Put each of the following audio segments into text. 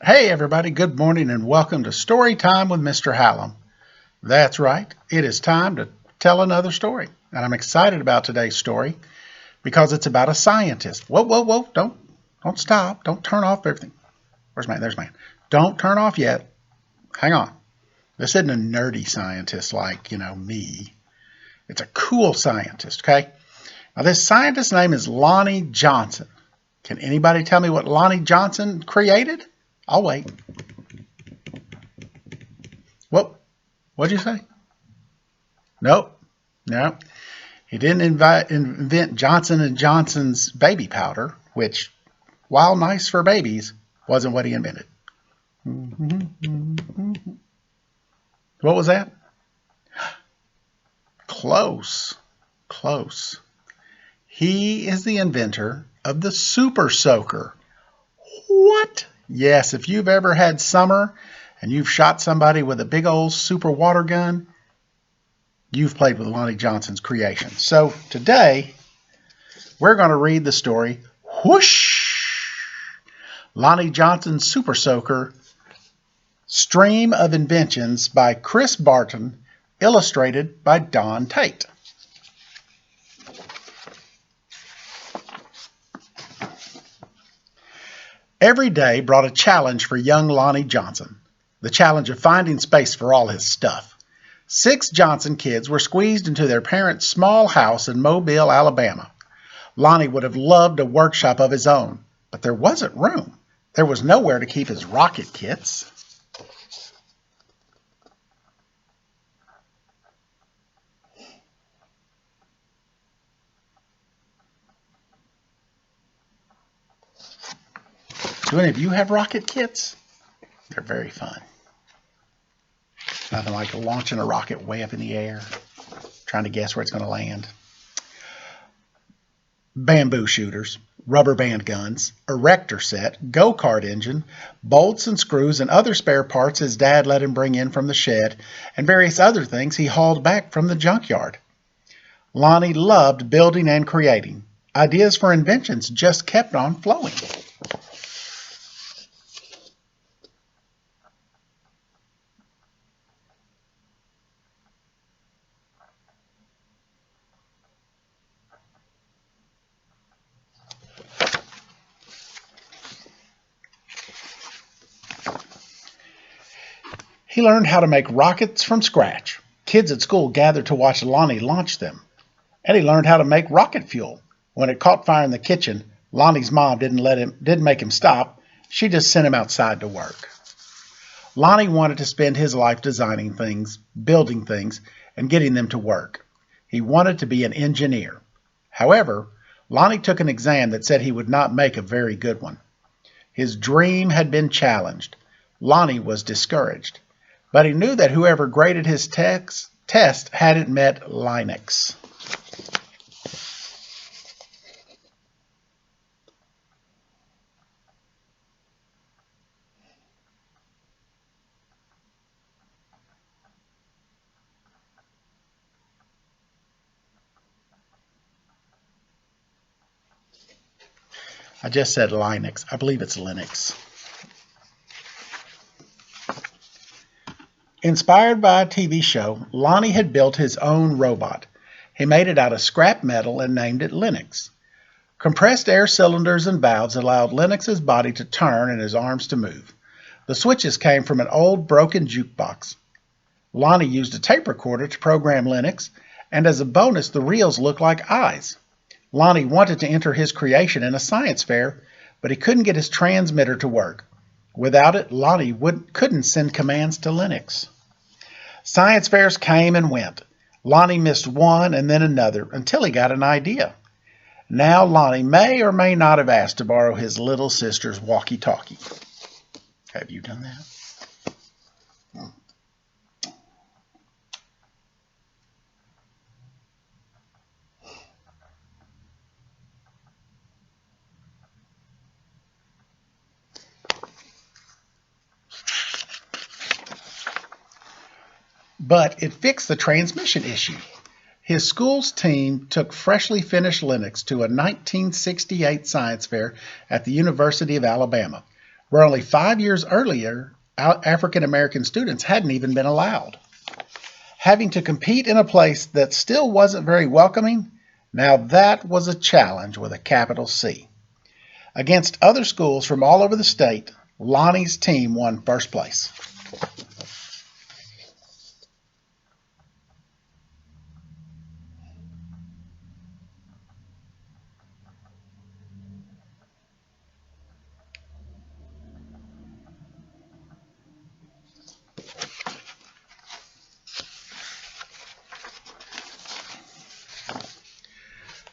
Hey everybody, good morning and welcome to Story Time with Mr. Hallum. That's right, it is time to tell another story. And I'm excited about today's story because it's about a scientist. Whoa, whoa, whoa, don't stop. Don't turn off everything. Where's man? There's man. Don't turn off yet. Hang on. This isn't a nerdy scientist like, me. It's a cool scientist, okay? Now this scientist's name is Lonnie Johnson. Can anybody tell me what Lonnie Johnson created? I'll wait. What'd you say? Nope. No. He didn't invent Johnson and Johnson's baby powder, which, while nice for babies, wasn't what he invented. What was that? Close. Close. He is the inventor of the super soaker. What? Yes, if you've ever had summer and you've shot somebody with a big old super water gun, you've played with Lonnie Johnson's creation. So today, we're going to read the story, Whoosh! Lonnie Johnson's Super Soaker, Stream of Inventions by Chris Barton, illustrated by Don Tate. Every day brought a challenge for young Lonnie Johnson, the challenge of finding space for all his stuff. 6 Johnson kids were squeezed into their parents' small house in Mobile, Alabama. Lonnie would have loved a workshop of his own, but there wasn't room. There was nowhere to keep his rocket kits. Do any of you have rocket kits? They're very fun. Nothing like launching a rocket way up in the air, trying to guess where it's going to land. Bamboo shooters, rubber band guns, erector set, go-kart engine, bolts and screws and other spare parts his dad let him bring in from the shed, and various other things he hauled back from the junkyard. Lonnie loved building and creating. Ideas for inventions just kept on flowing. He learned how to make rockets from scratch. Kids at school gathered to watch Lonnie launch them. And he learned how to make rocket fuel. When it caught fire in the kitchen, Lonnie's mom didn't make him stop. She just sent him outside to work. Lonnie wanted to spend his life designing things, building things, and getting them to work. He wanted to be an engineer. However, Lonnie took an exam that said he would not make a very good one. His dream had been challenged. Lonnie was discouraged. But he knew that whoever graded his test hadn't met Linux. I just said Linux. I believe it's Linux. Inspired by a TV show, Lonnie had built his own robot. He made it out of scrap metal and named it Linux. Compressed air cylinders and valves allowed Linux's body to turn and his arms to move. The switches came from an old broken jukebox. Lonnie used a tape recorder to program Linux, and as a bonus, the reels looked like eyes. Lonnie wanted to enter his creation in a science fair, but he couldn't get his transmitter to work. Without it, Lonnie couldn't send commands to Linux. Science fairs came and went. Lonnie missed one and then another until he got an idea. Now Lonnie may or may not have asked to borrow his little sister's walkie-talkie. Have you done that? But it fixed the transmission issue. His school's team took freshly finished Linux to a 1968 science fair at the University of Alabama. where only 5 years earlier, African American students hadn't even been allowed. Having to compete in a place that still wasn't very welcoming, now that was a challenge with a capital C. Against other schools from all over the state, Lonnie's team won first place.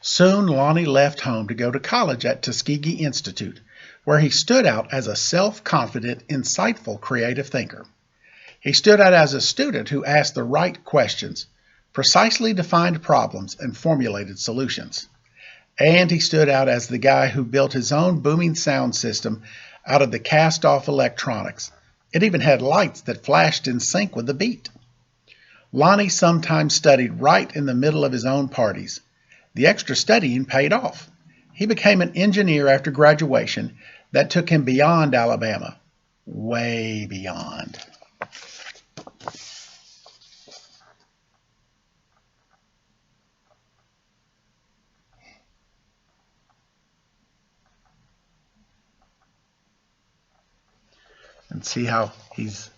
Soon Lonnie left home to go to college at Tuskegee Institute, where he stood out as a self-confident, insightful, creative thinker. He stood out as a student who asked the right questions, precisely defined problems, and formulated solutions. And he stood out as the guy who built his own booming sound system out of the cast-off electronics. It even had lights that flashed in sync with the beat. Lonnie sometimes studied right in the middle of his own parties. The extra studying paid off. He became an engineer after graduation that took him beyond Alabama, way beyond. And see how he's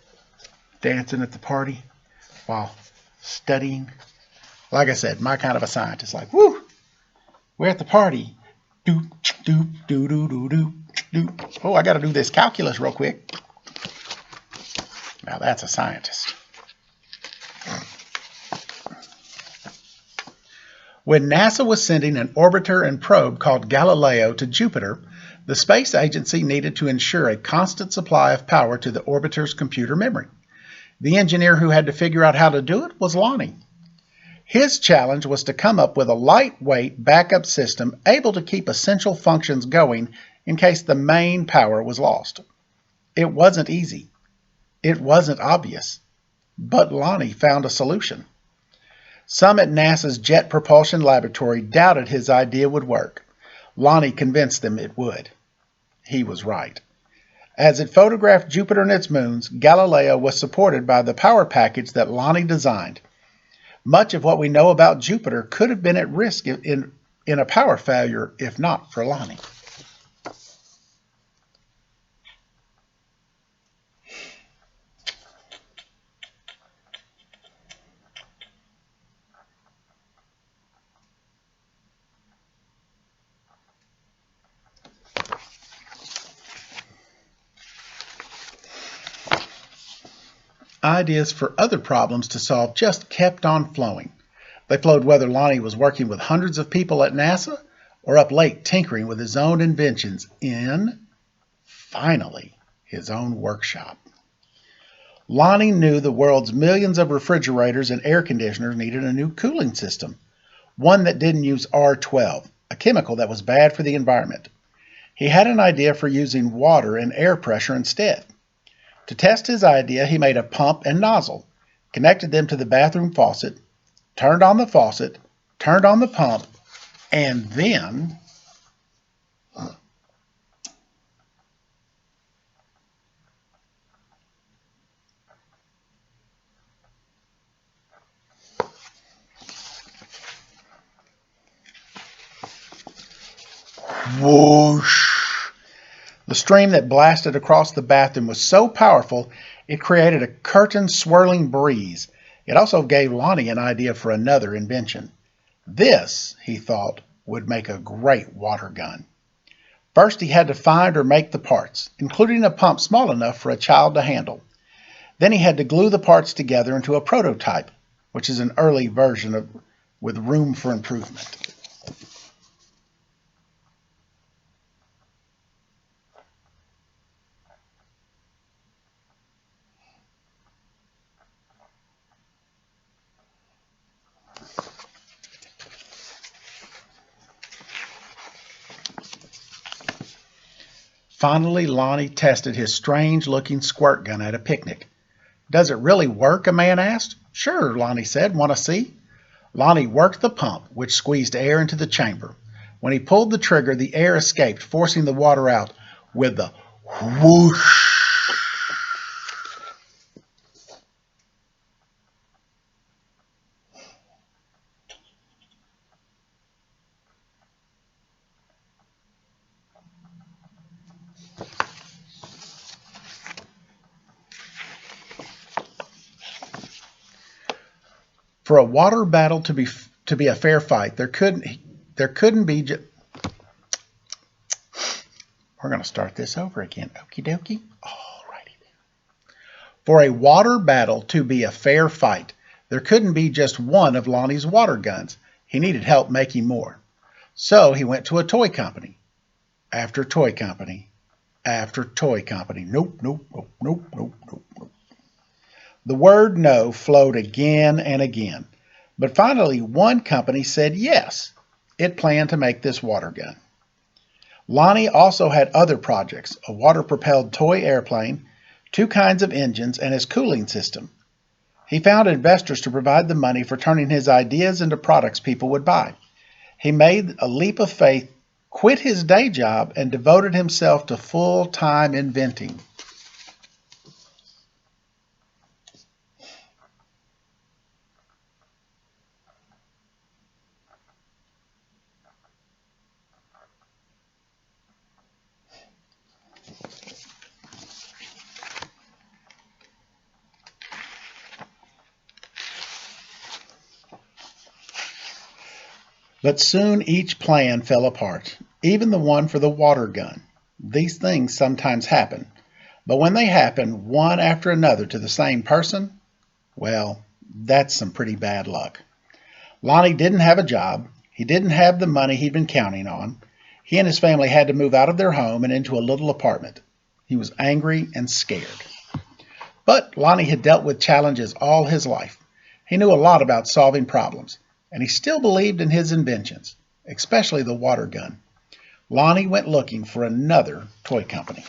dancing at the party while studying. Like I said, my kind of a scientist, like, woo, we're at the party. Doop, doop, doo, doo, doo, doo, doop. Oh, I got to do this calculus real quick. Now that's a scientist. When NASA was sending an orbiter and probe called Galileo to Jupiter, the space agency needed to ensure a constant supply of power to the orbiter's computer memory. The engineer who had to figure out how to do it was Lonnie. His challenge was to come up with a lightweight backup system able to keep essential functions going in case the main power was lost. It wasn't easy. It wasn't obvious. But Lonnie found a solution. Some at NASA's Jet Propulsion Laboratory doubted his idea would work. Lonnie convinced them it would. He was right. As it photographed Jupiter and its moons, Galileo was supported by the power package that Lonnie designed. Much of what we know about Jupiter could have been at risk in a power failure if not for Lonnie. Ideas for other problems to solve just kept on flowing. They flowed whether Lonnie was working with hundreds of people at NASA or up late tinkering with his own inventions in, finally, his own workshop. Lonnie knew the world's millions of refrigerators and air conditioners needed a new cooling system, one that didn't use R12, a chemical that was bad for the environment. He had an idea for using water and air pressure instead. To test his idea, he made a pump and nozzle, connected them to the bathroom faucet, turned on the faucet, turned on the pump, and then whoosh! The stream that blasted across the bathroom was so powerful it created a curtain-swirling breeze. It also gave Lonnie an idea for another invention. This, he thought, would make a great water gun. First, he had to find or make the parts, including a pump small enough for a child to handle. Then he had to glue the parts together into a prototype, which is an early version with room for improvement. Finally, Lonnie tested his strange-looking squirt gun at a picnic. "Does it really work?" a man asked. "Sure," Lonnie said. "Want to see?" Lonnie worked the pump, which squeezed air into the chamber. When he pulled the trigger, the air escaped, forcing the water out with the Whoosh! For a water battle to be a fair fight, there couldn't be. We're going to start this over again. Okie dokie. Alrighty. For a water battle to be a fair fight, there couldn't be just one of Lonnie's water guns. He needed help making more. So he went to a toy company. After toy company. After toy company. Nope, nope, nope, nope, nope, nope, nope. The word no flowed again and again. But finally, one company said yes. It planned to make this water gun. Lonnie also had other projects, a water-propelled toy airplane, 2 kinds of engines, and his cooling system. He found investors to provide the money for turning his ideas into products people would buy. He made a leap of faith, quit his day job, and devoted himself to full-time inventing. But soon each plan fell apart, even the one for the water gun. These things sometimes happen, but when they happen one after another to the same person, well, that's some pretty bad luck. Lonnie didn't have a job. He didn't have the money he'd been counting on. He and his family had to move out of their home and into a little apartment. He was angry and scared. But Lonnie had dealt with challenges all his life. He knew a lot about solving problems, and he still believed in his inventions, especially the water gun. Lonnie went looking for another toy company.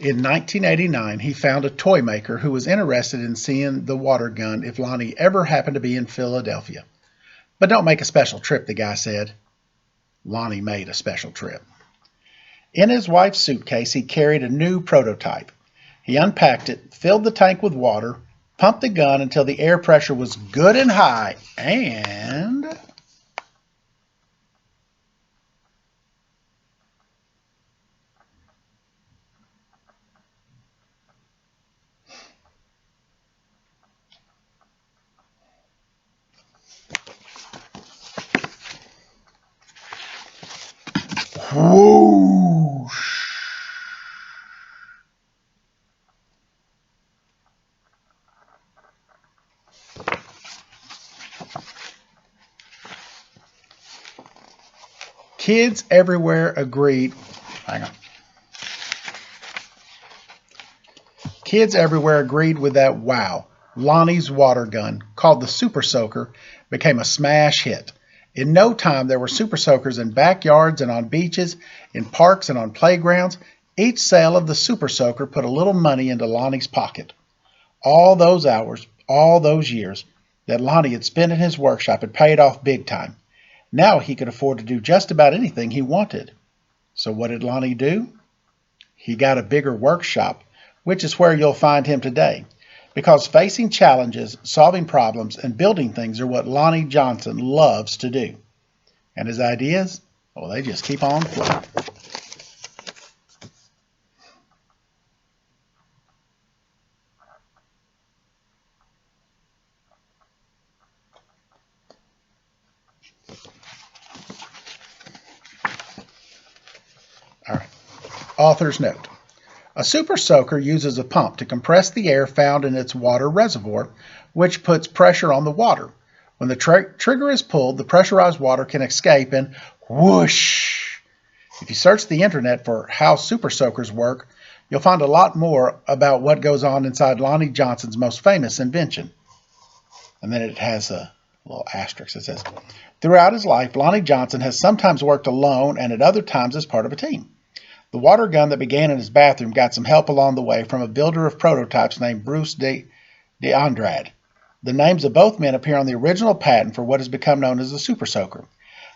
In 1989, he found a toy maker who was interested in seeing the water gun if Lonnie ever happened to be in Philadelphia. But don't make a special trip, the guy said. Lonnie made a special trip. In his wife's suitcase, he carried a new prototype. He unpacked it, filled the tank with water, pumped the gun until the air pressure was good and high, and... whoosh! Kids everywhere agreed. Hang on. Kids everywhere agreed with that wow. Lonnie's water gun, called the Super Soaker, became a smash hit. In no time, there were Super Soakers in backyards and on beaches, in parks and on playgrounds. Each sale of the Super Soaker put a little money into Lonnie's pocket. All those hours, all those years that Lonnie had spent in his workshop had paid off big time. Now he could afford to do just about anything he wanted. So what did Lonnie do? He got a bigger workshop, which is where you'll find him today. Because facing challenges, solving problems, and building things are what Lonnie Johnson loves to do. And his ideas, well, they just keep on flowing. All right. Author's note. A super soaker uses a pump to compress the air found in its water reservoir, which puts pressure on the water. When the trigger is pulled, the pressurized water can escape and whoosh. If you search the internet for how super soakers work, you'll find a lot more about what goes on inside Lonnie Johnson's most famous invention. And then it has a a little asterisk. It says, throughout his life, Lonnie Johnson has sometimes worked alone and at other times as part of a team. The water gun that began in his bathroom got some help along the way from a builder of prototypes named Bruce de Andrade. The names of both men appear on the original patent for what has become known as the Super Soaker.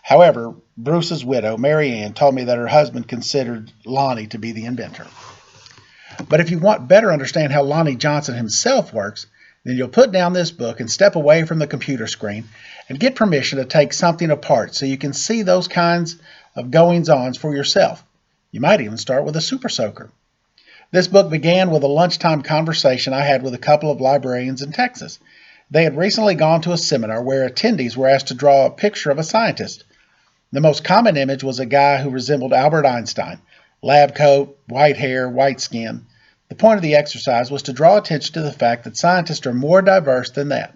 However, Bruce's widow, Mary Ann, told me that her husband considered Lonnie to be the inventor. But if you want to better understand how Lonnie Johnson himself works, then you'll put down this book and step away from the computer screen and get permission to take something apart so you can see those kinds of goings-ons for yourself. You might even start with a Super Soaker. This book began with a lunchtime conversation I had with a couple of librarians in Texas. They had recently gone to a seminar where attendees were asked to draw a picture of a scientist. The most common image was a guy who resembled Albert Einstein, lab coat, white hair, white skin. The point of the exercise was to draw attention to the fact that scientists are more diverse than that.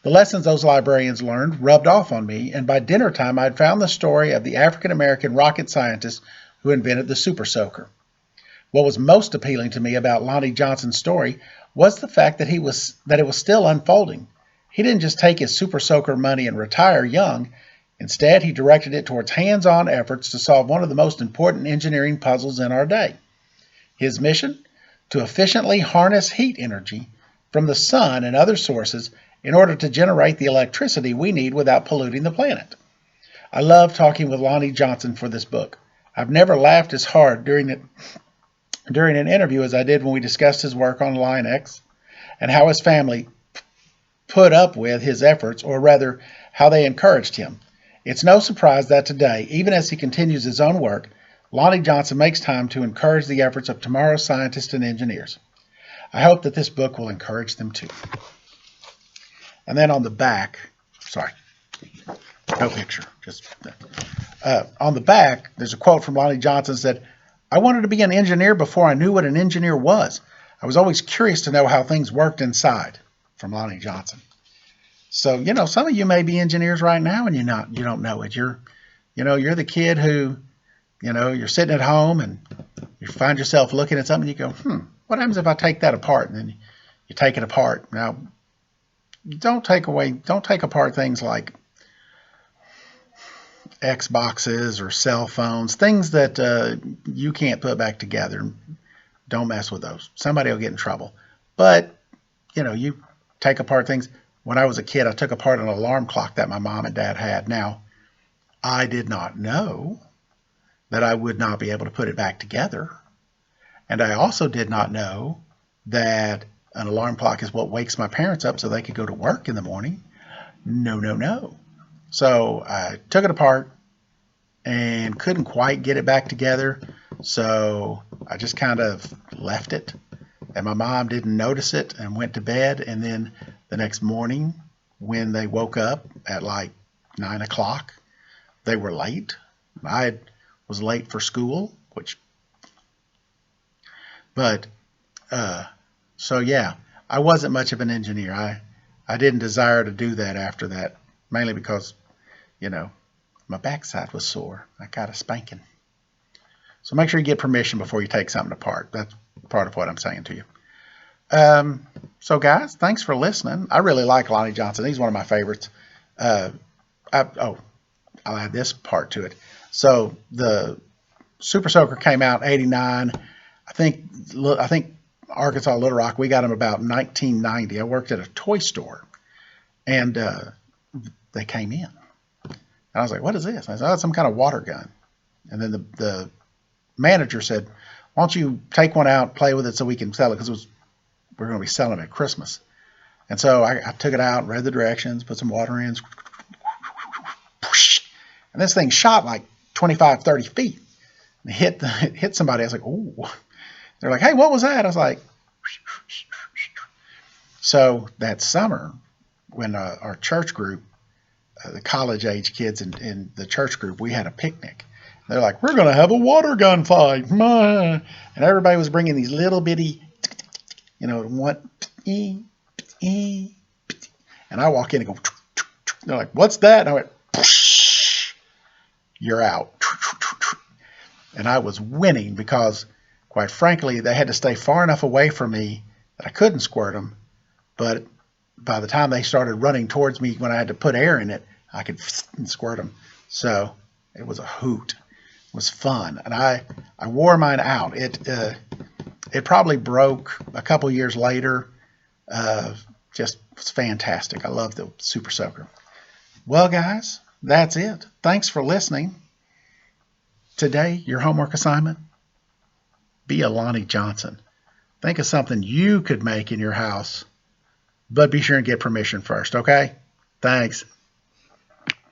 The lessons those librarians learned rubbed off on me, and by dinner time I had found the story of the African-American rocket scientist who invented the Super Soaker. What was most appealing to me about Lonnie Johnson's story was the fact that it was still unfolding. He didn't just take his Super Soaker money and retire young. Instead, he directed it towards hands-on efforts to solve one of the most important engineering puzzles in our day. His mission? To efficiently harness heat energy from the sun and other sources in order to generate the electricity we need without polluting the planet. I love talking with Lonnie Johnson for this book. I've never laughed as hard during an interview as I did when we discussed his work on Line X and how his family put up with his efforts, or rather, how they encouraged him. It's no surprise that today, even as he continues his own work, Lonnie Johnson makes time to encourage the efforts of tomorrow's scientists and engineers. I hope that this book will encourage them too. And then on the back, no picture, on the back, there's a quote from Lonnie Johnson that said, "I wanted to be an engineer before I knew what an engineer was. I was always curious to know how things worked inside." From Lonnie Johnson. So, some of you may be engineers right now and you don't know it. You're the kid who, you're sitting at home and you find yourself looking at something and you go, what happens if I take that apart? And then you take it apart. Now, don't take apart things like Xboxes or cell phones, things that you can't put back together. Don't mess with those. Somebody will get in trouble. But, you take apart things. When I was a kid, I took apart an alarm clock that my mom and dad had. Now, I did not know that I would not be able to put it back together. And I also did not know that an alarm clock is what wakes my parents up so they could go to work in the morning. No. So I took it apart and couldn't quite get it back together. So I just kind of left it. And my mom didn't notice it and went to bed. And then the next morning, when they woke up at like 9 o'clock, they were late. I was late for school, so yeah, I wasn't much of an engineer. I didn't desire to do that after that, mainly because, my backside was sore. I got a spanking. So make sure you get permission before you take something apart. That's part of what I'm saying to you. So guys, thanks for listening. I really like Lonnie Johnson. He's one of my favorites. I'll add this part to it. So the Super Soaker came out in '89. I think Arkansas, Little Rock, we got him about 1990. I worked at a toy store, and they came in. And I was like, "What is this?" I said, "Oh, it's some kind of water gun." And then the manager said, "Why don't you take one out, play with it so we can sell it?" Because we're going to be selling it at Christmas. And so I took it out, read the directions, put some water in, and this thing shot like 25, 30 feet. And it hit somebody. I was like, "Ooh." They're like, "Hey, what was that?" I was like, so that summer, when our church group, the college-age kids in the church group, we had a picnic. They're like, "We're going to have a water gun fight." And everybody was bringing these little bitty, and I walk in and go, they're like, "What's that?" And I went, "You're out." And I was winning because, quite frankly, they had to stay far enough away from me that I couldn't squirt them, but by the time they started running towards me when I had to put air in it, I could squirt them. So it was a hoot. It was fun, and I wore mine out. It probably broke a couple years later. Just was fantastic. I love the Super Soaker. Well, guys, that's it. Thanks for listening. Today, your homework assignment: be a Lonnie Johnson. Think of something you could make in your house, but be sure and get permission first, okay? Thanks.